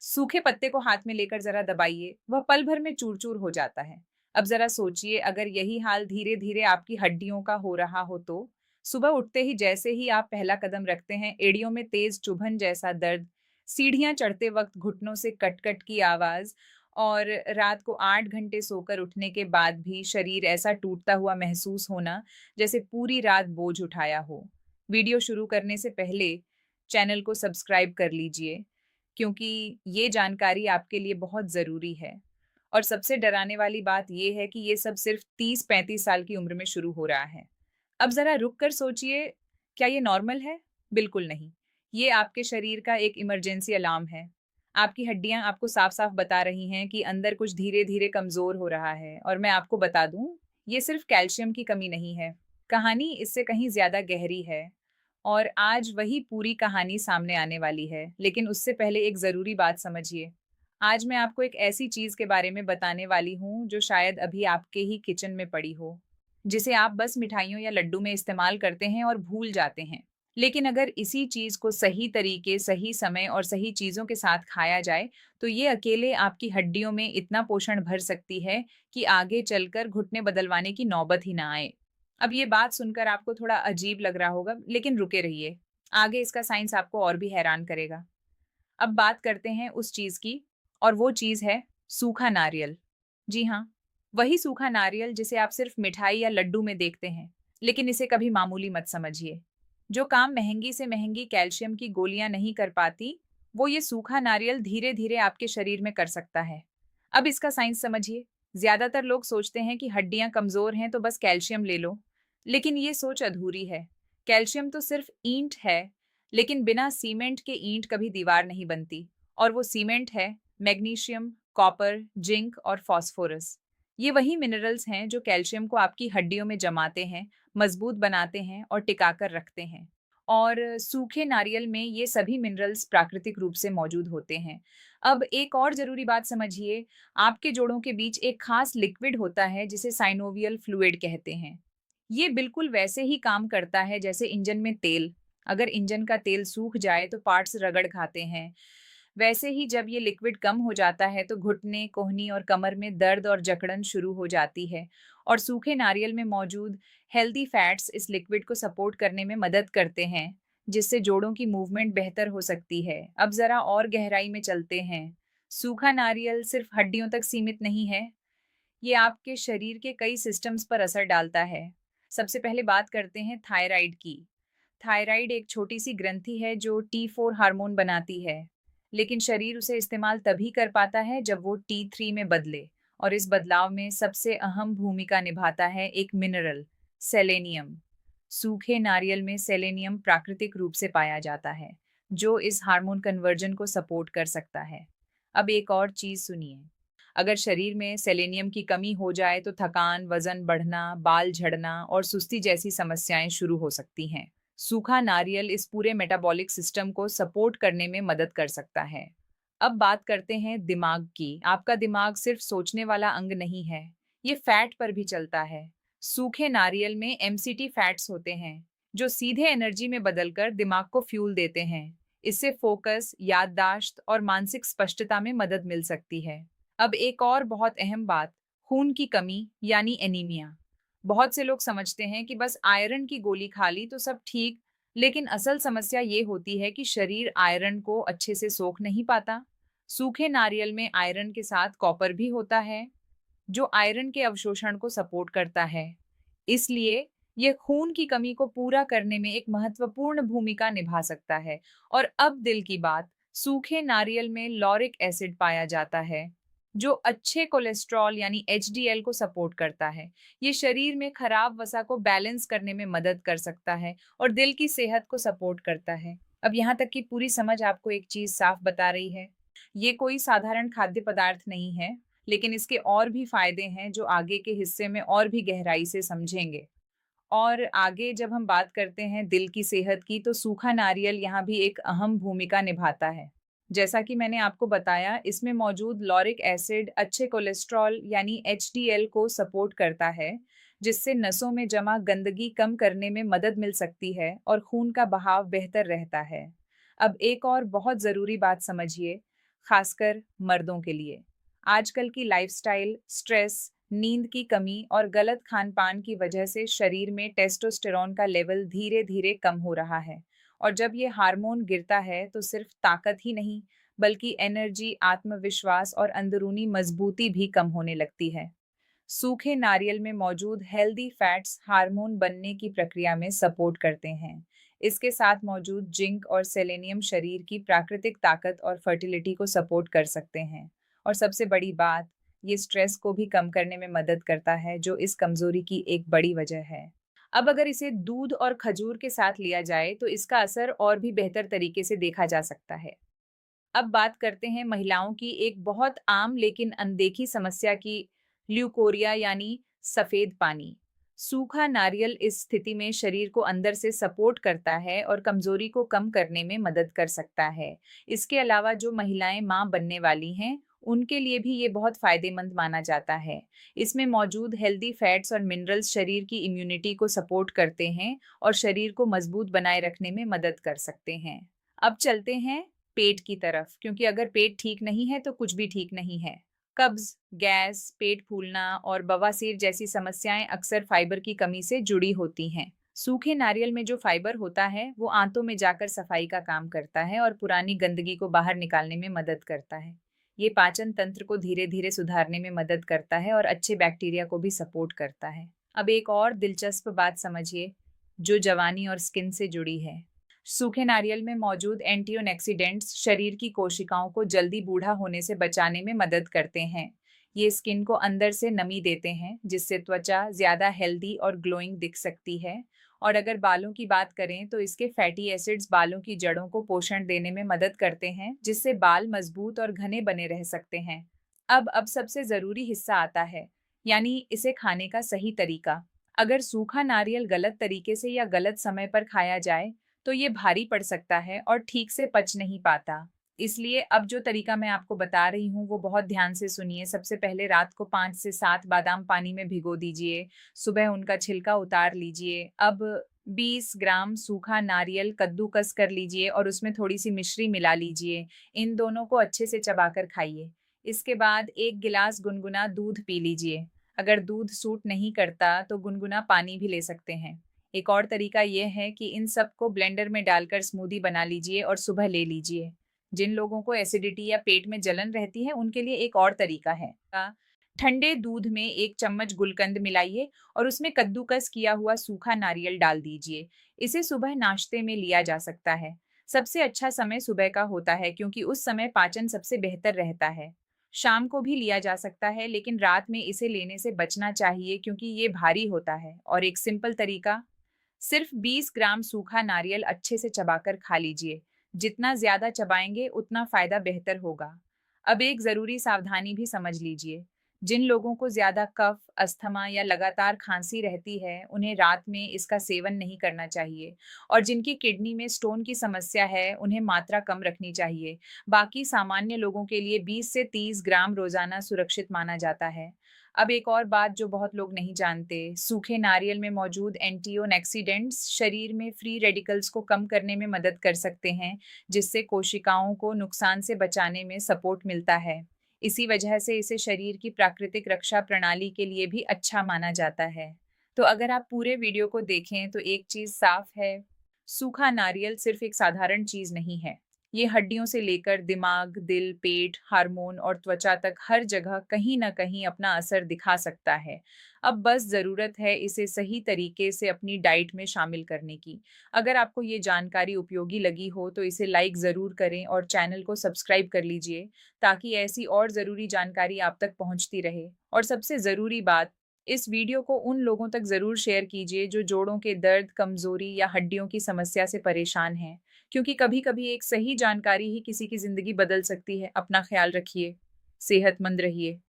सूखे पत्ते को हाथ में लेकर जरा दबाइए, वह पल भर में चूर-चूर हो जाता है। अब जरा सोचिए अगर यही हाल धीरे-धीरे आपकी हड्डियों का हो रहा हो तो? सुबह उठते ही जैसे ही आप पहला कदम रखते हैं, एड़ियों में तेज चुभन जैसा दर्द, सीढ़ियाँ चढ़ते वक्त घुटनों से कट-कट की आवाज़ और रात को 8 घंटे सोकर उठने के बाद भी शरीर ऐसा टूटता हुआ महसूस होना, जैसे पूरी रात बोझ उठाया हो। वीडियो शुरू करने से पहले चैनल को सब्सक्राइब कर लीजिए क्योंकि ये जानकारी आपके लिए बहुत ज़रूरी है। और सबसे डराने वाली बात ये है कि ये सब सिर्फ़ 30-35 साल की उम्र में शुरू हो रहा है। अब ज़रा रुक कर सोचिए, क्या ये नॉर्मल है? बिल्कुल नहीं। ये आपके शरीर का एक इमरजेंसी अलार्म है। आपकी हड्डियाँ आपको साफ-साफ बता रही हैं कि अंदर कुछ धीरे-धीरे कमज़ोर हो रहा है और मैं आपको बता दूँ, ये सिर्फ़ कैल्शियम की कमी नहीं है। कहानी इससे कहीं ज़्यादा गहरी है और आज वही पूरी कहानी सामने आने वाली है। लेकिन उससे पहले एक ज़रूरी बात समझिए। आज मैं आपको एक ऐसी चीज़ के बारे में बताने वाली हूँ, जो शायद अभी आपके ही किचन में पड़ी हो, जिसे आप बस मिठाइयों या लड्डू में इस्तेमाल करते हैं और भूल जाते हैं। लेकिन अगर इसी चीज़ को सही तरीके, सही समय और सही चीज़ों के साथ खाया जाए, तो ये अकेले आपकी हड्डियों में इतना पोषण भर सकती है कि आगे चलकर घुटने बदलवाने की नौबत ही ना आए। अब ये बात सुनकर आपको थोड़ा अजीब लग रहा होगा, लेकिन रुके रहिए। आगे इसका साइंस आपको और भी हैरान करेगा। अब बात करते हैं उस चीज़ की और वो चीज़ है सूखा नारियल। जी हाँ, वही सूखा नारियल जिसे आप सिर्फ मिठाई या लड्डू में देखते हैं, लेकिन इसे कभी मामूली मत समझिए। जो काम महंगी से महंगी कैल्शियम की गोलियां नहीं कर पाती, वो ये सूखा नारियल धीरे-धीरे आपके शरीर में कर सकता है। अब इसका साइंस समझिए। ज्यादातर लोग सोचते हैं कि हड्डियां कमजोर हैं तो बस कैल्शियम ले लो, लेकिन ये सोच अधूरी है। कैल्शियम तो सिर्फ ईंट है, लेकिन बिना सीमेंट के ईंट कभी दीवार नहीं बनती। और वो सीमेंट है मैग्नीशियम, कॉपर, जिंक और फास्फोरस। ये वही मिनरल्स हैं जो कैल्शियम को आपकी हड्डियों में जमाते हैं, मजबूत बनाते हैं और टिकाकर रखते हैं। और सूखे नारियल में ये सभी मिनरल्स प्राकृतिक रूप से मौजूद होते हैं। अब एक और जरूरी बात समझिए, आपके जोड़ों के बीच एक खास लिक्विड होता है जिसे साइनोवियल फ्लूइड कहते हैं। ये बिल्कुल वैसे ही काम करता है जैसे इंजन में तेल। अगर इंजन का तेल सूख जाए तो पार्ट्स रगड़ खाते हैं। वैसे ही जब ये लिक्विड कम हो जाता है तो घुटने, कोहनी और कमर में दर्द और जकड़न शुरू हो जाती है। और सूखे नारियल में मौजूद हेल्दी फैट्स इस लिक्विड को सपोर्ट करने में मदद करते हैं, जिससे जोड़ों की मूवमेंट बेहतर हो सकती है। अब जरा और गहराई में चलते हैं। सूखा नारियल सिर्फ हड्डियों तक सीमित नहीं है, ये आपके शरीर के कई सिस्टम्स पर असर डालता है। सबसे पहले बात करते हैं थायराइड की। थायराइड एक छोटी सी ग्रंथि है जो T4 हार्मोन बनाती है, लेकिन शरीर उसे इस्तेमाल तभी कर पाता है जब वो T3 में बदले। और इस बदलाव में सबसे अहम भूमिका निभाता है एक मिनरल, सेलेनियम। सूखे नारियल में सेलेनियम प्राकृतिक रूप से पाया जाता है, जो इस हार्मोन कन्वर्जन को सपोर्ट कर सकता है। अब एक और चीज सुनिए, अगर शरीर में सेलेनियम की कमी हो जाए तो थकान, वजन बढ़ना, बाल झड़ना और सुस्ती जैसी समस्याएं शुरू हो सकती हैं। सूखा नारियल इस पूरे मेटाबॉलिक सिस्टम को सपोर्ट करने में मदद कर सकता है। अब बात करते हैं दिमाग की। आपका दिमाग सिर्फ सोचने वाला अंग नहीं है, ये फैट पर भी चलता है। सूखे नारियल में एमसीटी फैट्स होते हैं, जो सीधे एनर्जी में बदलकर दिमाग को फ्यूल देते हैं। इससे फोकस, याददाश्त और मानसिक स्पष्टता में मदद मिल सकती है। अब एक और बहुत अहम बात, खून की कमी यानी एनीमिया। बहुत से लोग समझते हैं कि बस आयरन की गोली खा ली तो सब ठीक, लेकिन असल समस्या ये होती है कि शरीर आयरन को अच्छे से सोख नहीं पाता। सूखे नारियल में आयरन के साथ कॉपर भी होता है, जो आयरन के अवशोषण को सपोर्ट करता है। इसलिए ये खून की कमी को पूरा करने में एक महत्वपूर्ण भूमिका निभा सकता है। और अब दिल की बात, सूखे नारियल में लॉरिक एसिड पाया जाता है, जो अच्छे कोलेस्ट्रॉल यानी एचडीएल को सपोर्ट करता है। ये शरीर में खराब वसा को बैलेंस करने में मदद कर सकता है और दिल की सेहत को सपोर्ट करता है। अब यहाँ तक की पूरी समझ आपको एक चीज साफ बता रही है, ये कोई साधारण खाद्य पदार्थ नहीं है, लेकिन इसके और भी फायदे हैं जो आगे के हिस्से में और भी गहराई से समझेंगे। और आगे जब हम बात करते हैं दिल की सेहत की, तो सूखा नारियल यहाँ भी एक अहम भूमिका निभाता है। जैसा कि मैंने आपको बताया, इसमें मौजूद लॉरिक एसिड अच्छे कोलेस्ट्रॉल यानी एचडीएल को सपोर्ट करता है, जिससे नसों में जमा गंदगी कम करने में मदद मिल सकती है और खून का बहाव बेहतर रहता है। अब एक और बहुत ज़रूरी बात समझिए, खासकर मर्दों के लिए। आजकल की लाइफस्टाइल, स्ट्रेस, नींद की कमी और गलत खान-पान की वजह से शरीर में टेस्टोस्टेरोन का लेवल धीरे-धीरे कम हो रहा है। और जब ये हार्मोन गिरता है, तो सिर्फ ताकत ही नहीं, बल्कि एनर्जी, आत्मविश्वास और अंदरूनी मजबूती भी कम होने लगती है। सूखे नारियल में मौजूद हेल्दी फैट्स हार्मोन बनने की प्रक्रिया में सपोर्ट करते हैं। इसके साथ मौजूद जिंक और सेलेनियम शरीर की प्राकृतिक ताकत और फर्टिलिटी को सपोर्ट कर सकते हैं। और सबसे बड़ी बात, ये स्ट्रेस को भी कम करने में मदद करता है, जो इस कमजोरी की एक बड़ी वजह है। अब अगर इसे दूध और खजूर के साथ लिया जाए, तो इसका असर और भी बेहतर तरीके से देखा जा सकता है। अब बात करते हैं महिलाओं की एक बहुत आम लेकिन अनदेखी समस्या की, ल्यूकोरिया यानी सफेद पानी। सूखा नारियल इस स्थिति में शरीर को अंदर से सपोर्ट करता है और कमजोरी को कम करने में मदद कर सकता है। इसके अलावा जो महिलाएं मां बनने वाली हैं, उनके लिए भी ये बहुत फायदेमंद माना जाता है। इसमें मौजूद हेल्दी फैट्स और मिनरल्स शरीर की इम्यूनिटी को सपोर्ट करते हैं और शरीर को मजबूत बनाए रखने में मदद कर सकते हैं। अब चलते हैं पेट की तरफ, क्योंकि अगर पेट ठीक नहीं है तो कुछ भी ठीक नहीं है। कब्ज, गैस, पेट फूलना और बवासीर जैसी समस्याएं अक्सर फाइबर की कमी से जुड़ी होती हैं। सूखे नारियल में जो फाइबर होता है, वो आंतों में जाकर सफाई का काम करता है और पुरानी गंदगी को बाहर निकालने में मदद करता है। ये पाचन तंत्र को धीरे धीरे सुधारने में मदद करता है और अच्छे बैक्टीरिया को भी सपोर्ट करता है। अब एक और दिलचस्प बात समझिए, जो जवानी और स्किन से जुड़ी है। सूखे नारियल में मौजूद एंटीऑक्सीडेंट्स शरीर की कोशिकाओं को जल्दी बूढ़ा होने से बचाने में मदद करते हैं। ये स्किन को अंदर से नमी देते हैं, जिससे त्वचा ज्यादा हेल्दी और ग्लोइंग दिख सकती है। और अगर बालों की बात करें, तो इसके फैटी एसिड्स बालों की जड़ों को पोषण देने में मदद करते हैं, जिससे बाल मजबूत और घने बने रह सकते हैं। अब सबसे जरूरी हिस्सा आता है, यानी इसे खाने का सही तरीका। अगर सूखा नारियल गलत तरीके से या गलत समय पर खाया जाए, तो ये भारी पड़ सकता है और ठीक से पच नहीं पाता। इसलिए अब जो तरीका मैं आपको बता रही हूँ, वो बहुत ध्यान से सुनिए। सबसे पहले रात को 5 से 7 बादाम पानी में भिगो दीजिए। सुबह उनका छिलका उतार लीजिए। अब 20 ग्राम सूखा नारियल कद्दूकस कर लीजिए और उसमें थोड़ी सी मिश्री मिला लीजिए। इन दोनों को अच्छे से चबाकर खाइए। इसके बाद 1 गिलास गुनगुना दूध पी लीजिए। अगर दूध सूट नहीं करता, तो गुनगुना पानी भी ले सकते हैं। एक और तरीका यह है कि इन सबको ब्लेंडर में डालकर स्मूदी बना लीजिए और सुबह ले लीजिए। जिन लोगों को एसिडिटी या पेट में जलन रहती है, उनके लिए एक और तरीका है। ठंडे दूध में 1 चम्मच गुलकंद मिलाइए और उसमें कद्दूकस किया हुआ सूखा नारियल डाल दीजिए। इसे सुबह नाश्ते में लिया जा सकता है। सबसे अच्छा समय सुबह का होता है, क्योंकि उस समय पाचन सबसे बेहतर रहता है। शाम को भी लिया जा सकता है, लेकिन रात में इसे लेने से बचना चाहिए, क्योंकि ये भारी होता है। और एक सिंपल तरीका, सिर्फ 20 ग्राम सूखा नारियल अच्छे से चबाकर खा लीजिए। जितना ज्यादा चबाएंगे, उतना फायदा बेहतर होगा। अब एक जरूरी सावधानी भी समझ लीजिए। जिन लोगों को ज्यादा कफ, अस्थमा या लगातार खांसी रहती है, उन्हें रात में इसका सेवन नहीं करना चाहिए। और जिनकी किडनी में स्टोन की समस्या है, उन्हें मात्रा कम रखनी चाहिए। बाकी सामान्य लोगों के लिए 20 से 30 ग्राम रोजाना सुरक्षित माना जाता है। अब एक और बात जो बहुत लोग नहीं जानते, सूखे नारियल में मौजूद एंटीऑक्सीडेंट्स शरीर में फ्री रेडिकल्स को कम करने में मदद कर सकते हैं, जिससे कोशिकाओं को नुकसान से बचाने में सपोर्ट मिलता है। इसी वजह से इसे शरीर की प्राकृतिक रक्षा प्रणाली के लिए भी अच्छा माना जाता है। तो अगर आप पूरे वीडियो को देखें, तो एक चीज साफ है, सूखा नारियल सिर्फ एक साधारण चीज नहीं है। ये हड्डियों से लेकर दिमाग, दिल, पेट, हार्मोन और त्वचा तक हर जगह कहीं ना कहीं अपना असर दिखा सकता है। अब बस ज़रूरत है इसे सही तरीके से अपनी डाइट में शामिल करने की। अगर आपको ये जानकारी उपयोगी लगी हो, तो इसे लाइक ज़रूर करें और चैनल को सब्सक्राइब कर लीजिए, ताकि ऐसी और ज़रूरी जानकारी आप तक पहुंचती रहे। और सबसे ज़रूरी बात, इस वीडियो को उन लोगों तक ज़रूर शेयर कीजिए जो जोड़ों के दर्द, कमज़ोरी या हड्डियों की समस्या से परेशान हैं, क्योंकि कभी-कभी एक सही जानकारी ही किसी की ज़िंदगी बदल सकती है। अपना ख्याल रखिए, सेहतमंद रहिए।